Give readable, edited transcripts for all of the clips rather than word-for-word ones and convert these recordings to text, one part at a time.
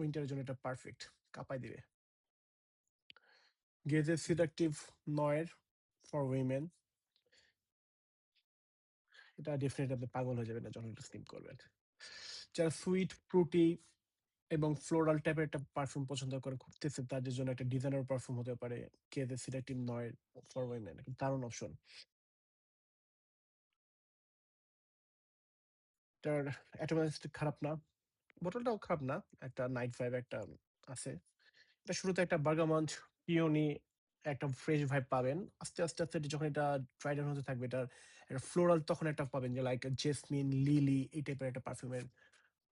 উইন্টারের জন্য এটা পারফেক্ট, কাঁপায় দিবে। গেজের সিলেক্টিভ নয়ের ফর উইমেন, এটা ডেফিনেটলি আপনি পাগল হয়ে যাবেন না যখন এটা স্নিপ করবেন। যারা সুইট, ফ্রুটি এবং ফ্লোরাল টাইপের একটা পারফিউম পছন্দ করে ঘুরতেছে, তাদের জন্য একটা ডিজাইনার পারফিউম হতে পারে গেজের সিলেক্টিভ নয়ের ফর উইমেন, দারুণ অপশন। এটার অ্যাটোমাইজ খারাপ না, বোতলটাও খারাপ না, একটা নাইট ভাইব একটা আছে। এটা শুরুতে একটা বার্গামন্ড, পিওনি, একটা ফ্রেশ ভাইব পাবেন। আস্তে আস্তে আস্তে এটা যখন এটা ড্রাই ডাউন হতে থাকবে, এটার একটা ফ্লোরাল তখন একটা পাবেন যে লাইক জেসমিন, লিলি এই টাইপের একটা পারফিউমের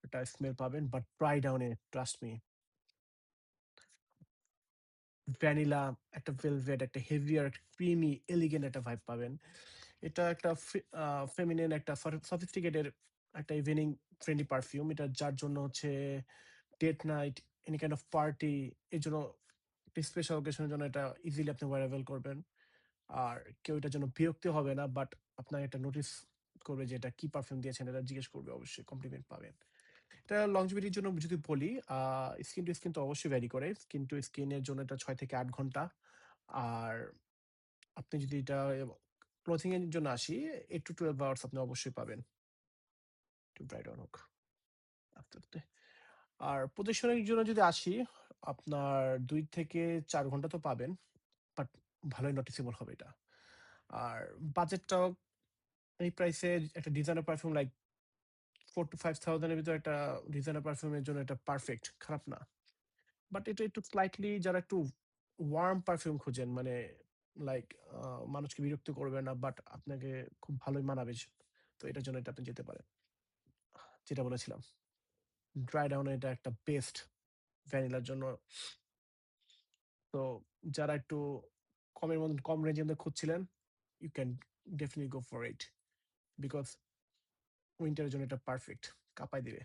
একটা স্মেল পাবেন। বাট ড্রাই ডাউনে ট্রাস্ট মি, ভ্যানিলা, একটা ভেলভেট, একটা হেভিয়ার, ক্রিমি, এলিগেন্ট একটা ভাইব পাবেন। এটা একটা ফেমিনিন, একটা সফিস্টিকেটেড একটা ইভিনিং ফ্রেন্ডলি পারফিউম। এটা যার জন্য হচ্ছে date night, any kind of party, এর জন্য স্পেশাল অকেশনের জন্য এটা ইজিলি আপনি ওয়ারেবল করবেন। আর কেউ এটার জন্য বিরক্ত হবে না, বাট আপনার এটা নোটিস করবে যে এটা কি পারফিউম দিয়েছেন, এটা জিজ্ঞেস করবে, অবশ্যই কমপ্লিমেন্ট পাবেন। এটা লংজিভিটির জন্য যদি বলি, স্কিন টু স্কিন তো অবশ্যই ভ্যারি করে। স্কিন টু স্কিনের জন্য এটা 6 থেকে 8 ঘন্টা। আর আপনি যদি এটা ক্লোথিং এর জন্য আসি, 8 to 12 আওয়ার্স আপনি অবশ্যই পাবেন। একটু ড্রাই ডাউন হোক আস্তে, আস্তে। আর প্রদর্শনীর জন্য যদি আসি, আপনার ২ থেকে ৪ ঘন্টা তো পাবেন। বাট ভালোই নোটিসেবল হবে এটা। আর বাজেটটাও এই প্রাইসে একটা ডিজাইনার পারফিউম লাইক 4 to 5,000 এর ভিতরে একটা ডিজাইনার পারফিউমের জন্য এটা পারফেক্ট, খারাপ না। বাট এটা একটু স্লাইটলি যারা একটু ওয়ার্ম পারফিউম খোঁজেন, মানে লাইক মানুষকে বিরক্ত করবে না, বাট আপনাকে খুব ভালোই মানাবে, তো এটার জন্য এটা আপনি যেতে পারেন। যেটা বলেছিলাম, ড্রাই ডাউন এটা একটা বেস্ট ভ্যানিলার জন্য। তো যারা একটু কমের মধ্যে, কম রেঞ্জের মধ্যে খুঁজছিলেন, you can definitely go for it, because উইন্টারের জন্য এটা পারফেক্ট, কাঁপায় দিবে।